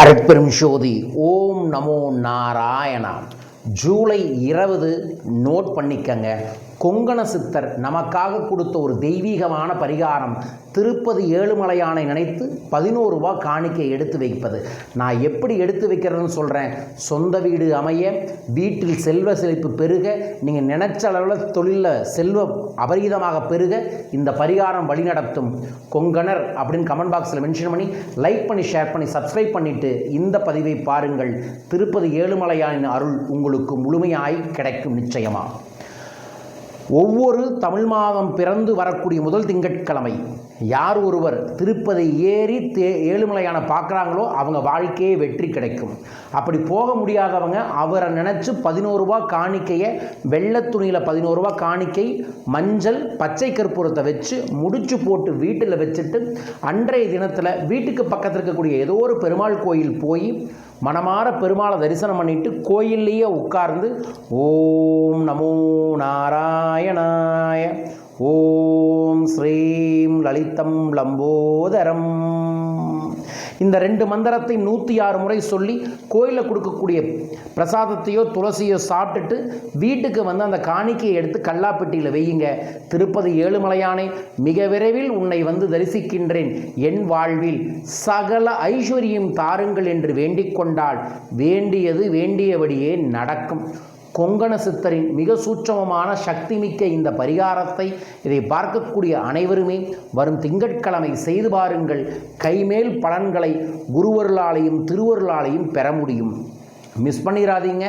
அருட்பெரும் ஜோதி. ஓம் நமோ நாராயணா. ஜூலை 20 நோட் பண்ணிக்கங்க. கொங்கண சித்தர் நமக்காக கொடுத்த ஒரு தெய்வீகமான பரிகாரம். திருப்பதி ஏழுமலையானை நினைத்து 11 ரூபா காணிக்கை எடுத்து வைப்பது. நான் எப்படி எடுத்து வைக்கிறதுன்னு சொல்கிறேன். சொந்த வீடு அமைய, வீட்டில் செல்வ செழிப்பு பெருக, நீங்கள் நினைச்ச அளவில் தொழிலில் செல்வம் அபரீதமாக பெருக இந்த பரிகாரம் வழிநடத்தும். கொங்கணர் அப்படின்னு கமெண்ட் பாக்ஸில் மென்ஷன் பண்ணி லைக் பண்ணி ஷேர் பண்ணி சப்ஸ்கிரைப் பண்ணிவிட்டு இந்த பதிவை பாருங்கள். திருப்பதி ஏழுமலையானின் அருள் உங்களுக்கு முழுமையாய் கிடைக்கும் நிச்சயமாக. ஒவ்வொரு தமிழ் மாதம் பிறந்து வரக்கூடிய முதல் திங்கட்கிழமை யார் ஒருவர் திருப்பதி ஏறி ஏழுமலையான பார்க்குறாங்களோ அவங்க வாழ்க்கையே வெற்றி கிடைக்கும். அப்படி போக முடியாதவங்க அவரை நினச்சி 11 ரூபா காணிக்கையை வெள்ளை துணியில் 11 ரூபா காணிக்கை மஞ்சள் பச்சை கற்பூரத்தை வச்சு முடிச்சு போட்டு வீட்டில் வச்சுட்டு அன்றைய தினத்தில் வீட்டுக்கு பக்கத்தில் இருக்கக்கூடிய ஏதோ ஒரு பெருமாள் கோயில் போய் மனமார பெருமாளை தரிசனம் பண்ணிட்டு கோயில்லையே உட்கார்ந்து ஓம் நமோ நாராயணாய, ஓம் ஸ்ரீம் லலிதம் லம்போதரம், இந்த 2 மந்திரத்தை 106 முறை சொல்லி கோயிலில் கொடுக்கக்கூடிய பிரசாதத்தையோ துளசியோ சாப்பிட்டுட்டு வீட்டுக்கு வந்து அந்த காணிக்கையை எடுத்து கல்லாப்பெட்டியில் வையுங்க. திருப்பதி ஏழுமலையானை மிக விரைவில் உன்னை வந்து தரிசிக்கின்றேன், என் வாழ்வில் சகல ஐஸ்வர்யம் தாருங்கள் என்று வேண்டிக் கொண்டால் வேண்டியது வேண்டியபடியே நடக்கும். கொங்கண சித்தரின் மிக சூட்சமமான சக்தி மிக்க இந்த பரிகாரத்தை இதை பார்க்கக்கூடிய அனைவருமே வரும் திங்கட்கிழமை செய்து பாருங்கள். கைமேல் பலன்களை குருவருளாலையும் திருவருளாலையும் பெற முடியும். மிஸ் பண்ணிடாதீங்க.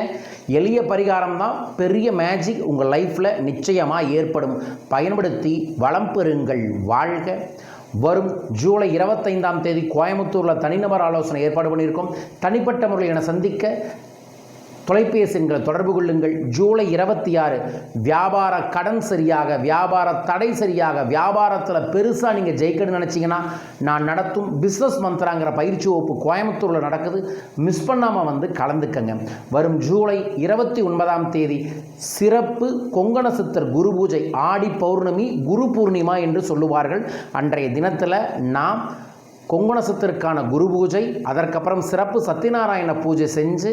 எளிய பரிகாரம் தான், பெரிய மேஜிக் உங்கள் லைஃப்பில் நிச்சயமாக ஏற்படும். பயன்படுத்தி வளம் பெறுங்கள். வாழ்க. வரும் ஜூலை 25ஆம் தேதி கோயம்புத்தூரில் தனிநபர் ஆலோசனை ஏற்பாடு பண்ணியிருக்கோம். தனிப்பட்ட முறையில் என சந்திக்க தொலைபேசி எண்களை தொடர்பு கொள்ளுங்கள். ஜூலை 26 வியாபார கடன் சரியாக, வியாபார தடை சரியாக, வியாபாரத்தில் பெருசாக நீங்கள் ஜெயிக்கணும்னு நினச்சிங்கன்னா நான் நடத்தும் பிஸ்னஸ் மந்த்ராங்கிற பயிற்சி வகுப்பு கோயம்புத்தூரில் நடக்குது. மிஸ் பண்ணாமல் வந்து கலந்துக்கங்க. வரும் ஜூலை 29ஆம் தேதி சிறப்பு கொங்கண சித்தர் குரு பூஜை. ஆடி பௌர்ணமி குரு பூர்ணிமா என்று சொல்லுவார்கள். அன்றைய தினத்தில் நாம் கொங்கண சித்தருக்கான குரு பூஜை, அதற்கப்புறம் சிறப்பு சத்யநாராயண பூஜை செஞ்சு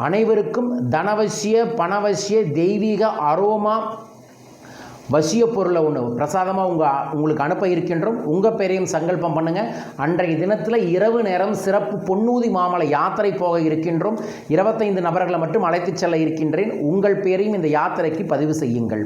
அனைவருக்கும் தனவசிய பணவசிய தெய்வீக அரோமா வசிய பொருளை ஒன்று பிரசாதமாக உங்களுக்கு அனுப்ப இருக்கின்றோம். உங்கள் பேரையும் சங்கல்பம் பண்ணுங்கள். அன்றைய தினத்தில் இரவு நேரம் சிறப்பு பொன்னூதி மாமலை யாத்திரை போக இருக்கின்றோம். 25 நபர்களை மட்டும் அழைத்து செல்ல இருக்கின்றேன். உங்கள் பேரையும் இந்த யாத்திரைக்கு பதிவு செய்யுங்கள்.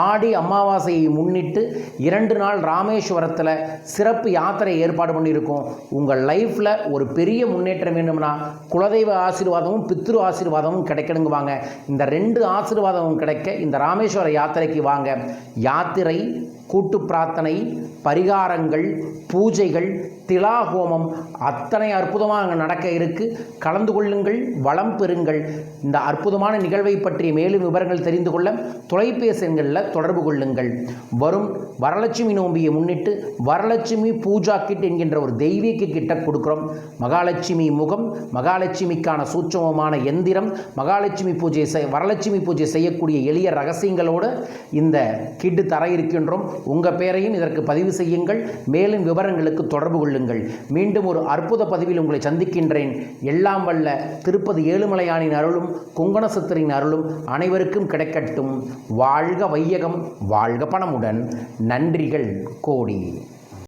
ஆடி அமாவாசையை முன்னிட்டு 2 நாள் ராமேஸ்வரத்தில் சிறப்பு யாத்திரை ஏற்பாடு பண்ணியிருக்கோம். உங்கள் லைஃப்பில் ஒரு பெரிய முன்னேற்றம் வேண்டும்னா குலதெய்வ ஆசீர்வாதமும் பித்ரு ஆசீர்வாதமும் கிடைக்கணுங்க. வாங்க, இந்த 2 ஆசீர்வாதமும் கிடைக்க இந்த ராமேஸ்வர யாத்திரைக்கு வாங்க. யாத்திரை, கூட்டு பிரார்த்தனை, பரிகாரங்கள், பூஜைகள், திலாஹோமம் அத்தனை அற்புதமாக அங்கே நடக்க இருக்கு. கலந்து கொள்ளுங்கள், வளம் பெறுங்கள். இந்த அற்புதமான நிகழ்வை பற்றிய மேலும் விவரங்கள் தெரிந்து கொள்ள தொலைபேசி எண்களில் தொடர்பு கொள்ளுங்கள். வரும் வரலட்சுமி நோம்பியை முன்னிட்டு வரலட்சுமி பூஜா கிட் என்கின்ற ஒரு தெய்வீக கிட்ட கொடுக்குறோம். மகாலட்சுமி முகம், மகாலட்சுமிக்கான சூட்சமமான எந்திரம், மகாலட்சுமி பூஜை வரலட்சுமி பூஜை செய்யக்கூடிய எளிய ரகசியங்களோடு இந்த கிட்டு தர இருக்கின்றோம். உங்கள் பேரையும் இதற்கு பதிவு செய்யுங்கள். மேலும் விவரங்களுக்கு தொடர்பு கொள்ளுங்கள். மீண்டும் ஒரு அற்புத பதிவில் உங்களை சந்திக்கின்றேன். எல்லாம் வல்ல திருப்பதி ஏழுமலையானின் அருளும் கொங்கண சித்தரின் அருளும் அனைவருக்கும் கிடைக்கட்டும். வாழ்க வையகம், வாழ்க பணமுடன். நன்றிகள் கோடி.